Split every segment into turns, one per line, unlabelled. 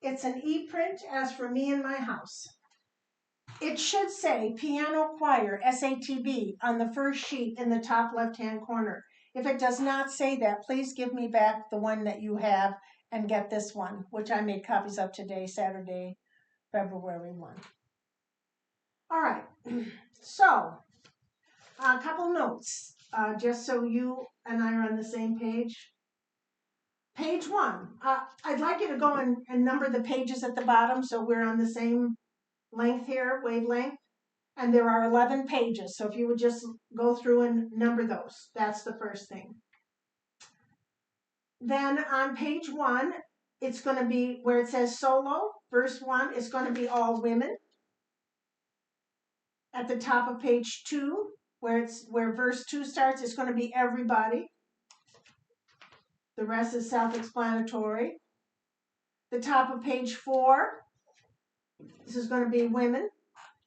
It's an e-print as for me and my house. It should say piano choir SATB on the first sheet in the top left-hand corner. If it does not say that, please give me back the one that you have and get this one, which I made copies of today, Saturday, February 1. All right, so a couple notes, just so you and I are on the same page. Page 1, I'd like you to go and number the pages at the bottom so we're on the same length here, wavelength. And there are 11 pages, so if you would just go through and number those, that's the first thing. Then on page 1, it's going to be where it says solo, verse 1, it's going to be all women. At the top of page 2, where verse 2 starts, it's going to be everybody. The rest is self-explanatory. The top of page 4, this is going to be women.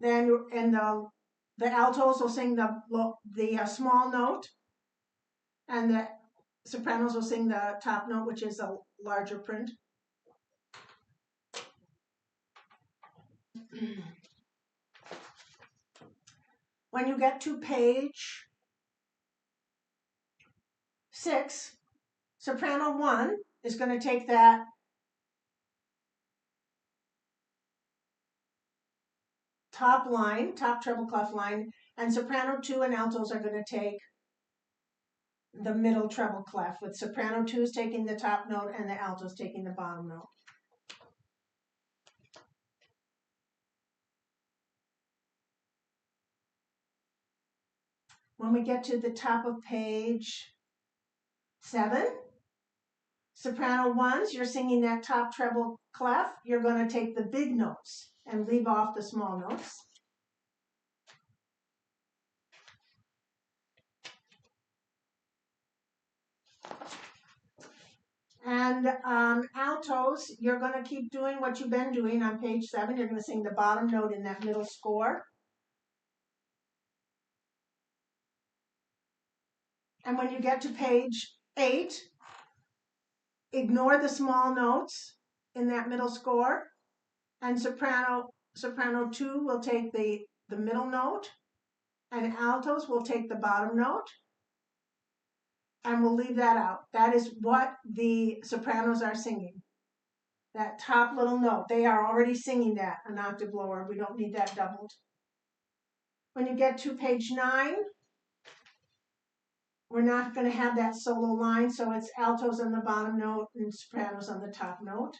Then and the altos will sing the small note, and the sopranos will sing the top note, which is a larger print. When you get to page 6, soprano 1 is going to take that top line, top treble clef line, and soprano 2 and altos are going to take the middle treble clef, with soprano 2s taking the top note and the altos taking the bottom note. When we get to the top of page 7, soprano 1s, you're singing that top treble clef. You're going to take the big notes and leave off the small notes. And altos, you're going to keep doing what you've been doing on page 7. You're going to sing the bottom note in that middle score. And when you get to page 8, ignore the small notes in that middle score. And soprano 2 will take the middle note, and altos will take the bottom note. And we'll leave that out. That is what the sopranos are singing. That top little note. They are already singing that an octave lower. We don't need that doubled. When you get to page 9, we're not going to have that solo line, so it's altos on the bottom note and sopranos on the top note.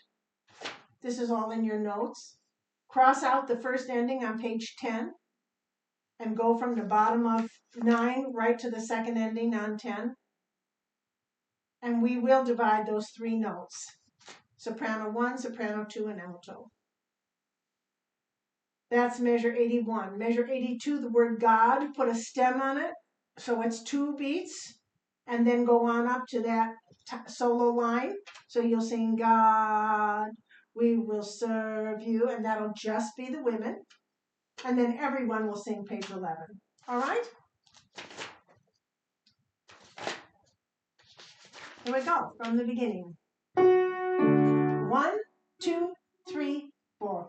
This is all in your notes. Cross out the first ending on page 10 and go from the bottom of 9 right to the second ending on 10. And we will divide those 3 notes, soprano 1, soprano 2, and alto. That's measure 81. Measure 82, the word God, put a stem on it, so it's 2 beats, and then go on up to that solo line. So you'll sing, God, we will serve you, and that'll just be the women. And then everyone will sing page 11. All right? Here we go, from the beginning. 1, 2, 3, 4.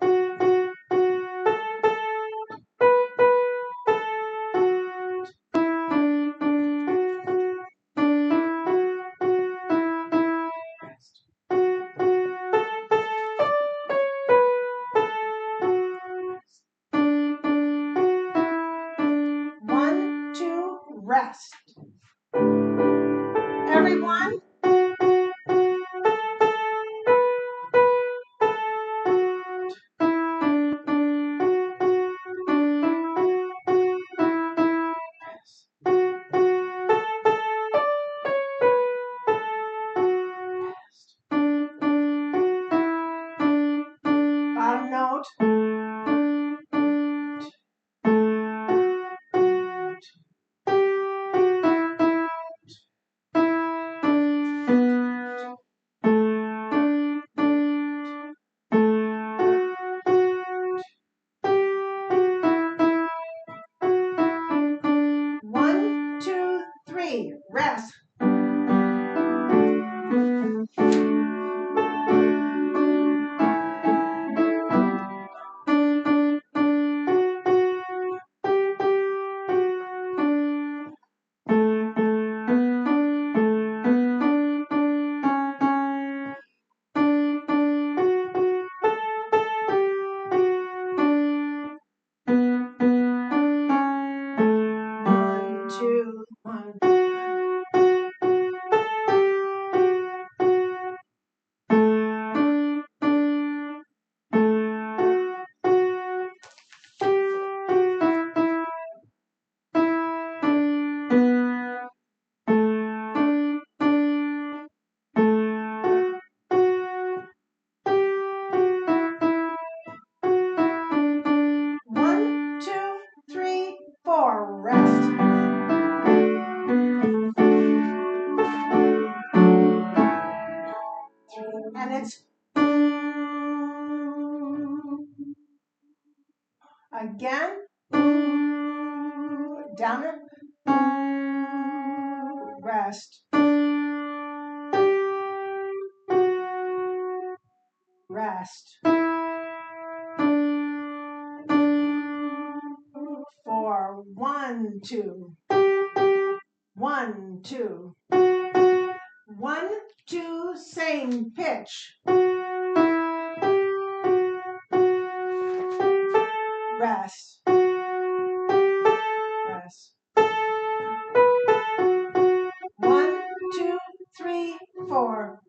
Rest. Everyone, and it's again, down it, rest, rest, 4, 1, 2, 1, 2, 1, 2, same pitch, rest, rest, 1, 2, 3, 4.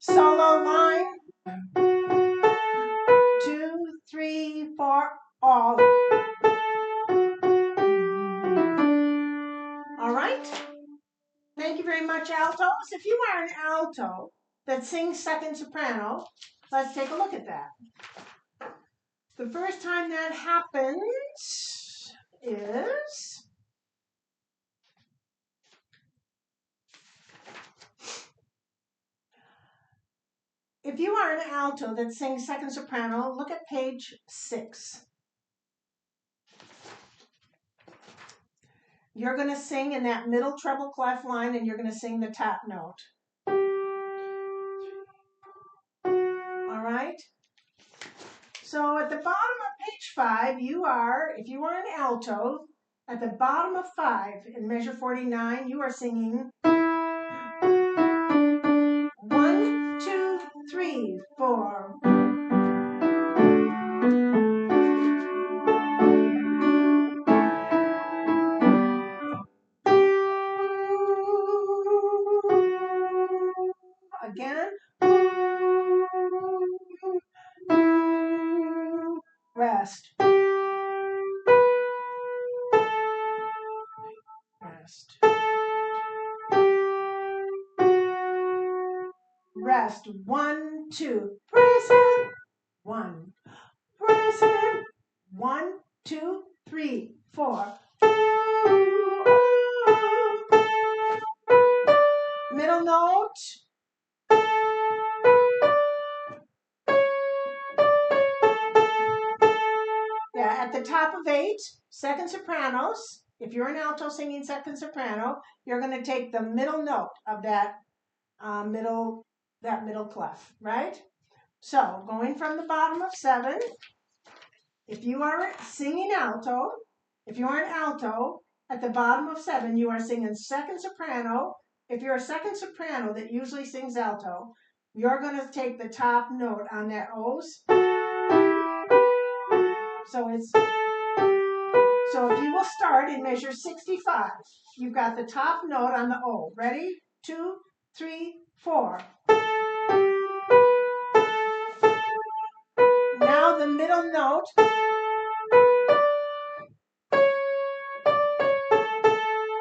Solo line, 2, 3, 4, all. All right. Thank you very much, altos. If you are an alto that sings second soprano, let's take a look at that. The first time that happens is if you are an alto that sings second soprano, look at page 6. You're going to sing in that middle treble clef line and you're going to sing the top note. All right? So at the bottom of page 5, you are, if you are an alto, at the bottom of 5 in measure 49, you are singing 1, 2, 3, 4. Again. Rest. Rest. Rest. 1, 2. Present. 1. Present. 1, 2, 3, 4. Middle note. Yeah, at the top of 8, second sopranos. If you're an alto singing second soprano, you're going to take the middle note of that middle clef, right? So going from the bottom of 7, if you are singing alto, if you are an alto, at the bottom of 7, you are singing second soprano. If you're a second soprano that usually sings alto, you're going to take the top note on that O's. So if you will start in measure 65, you've got the top note on the O. Ready? 2, 3, 4. Now the middle note.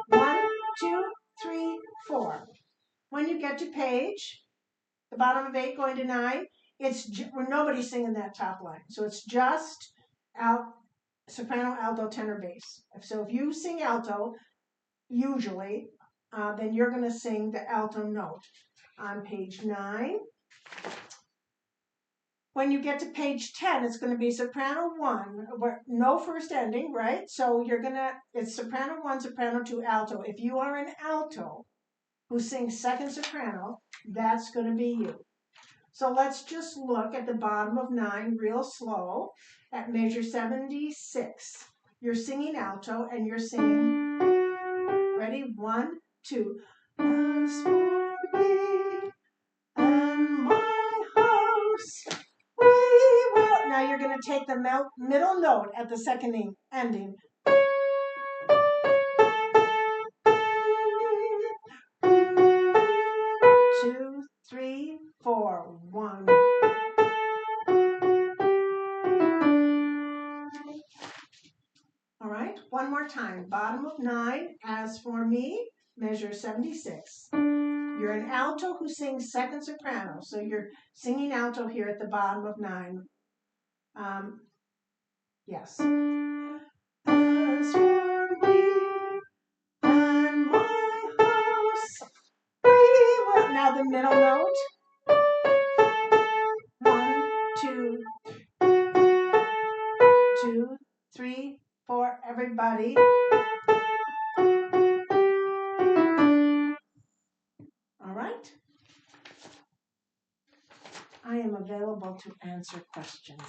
One, 2, 3, 4. When you get to page, the bottom of 8 going to 9, nobody's singing that top line. So it's just soprano, alto, tenor, bass. So if you sing alto, usually, then you're going to sing the alto note on page 9. When you get to page 10, it's going to be soprano 1, no first ending, right? So it's soprano 1, soprano 2, alto. If you are an alto who sings second soprano, that's going to be you. So let's just look at the bottom of 9 real slow at measure 76. You're singing alto and you're singing, ready? 1, 2. As for me and my house, we will. Now you're going to take the middle note at the second ending. 2, 3, 4. 1. One more time. Bottom of 9. As for me, measure 76. You're an alto who sings second soprano, so you're singing alto here at the bottom of 9. Yes. As for me and my house, we will. Now the middle note. 1, 2, 2, 3, 4. Everybody. All right. I am available to answer questions.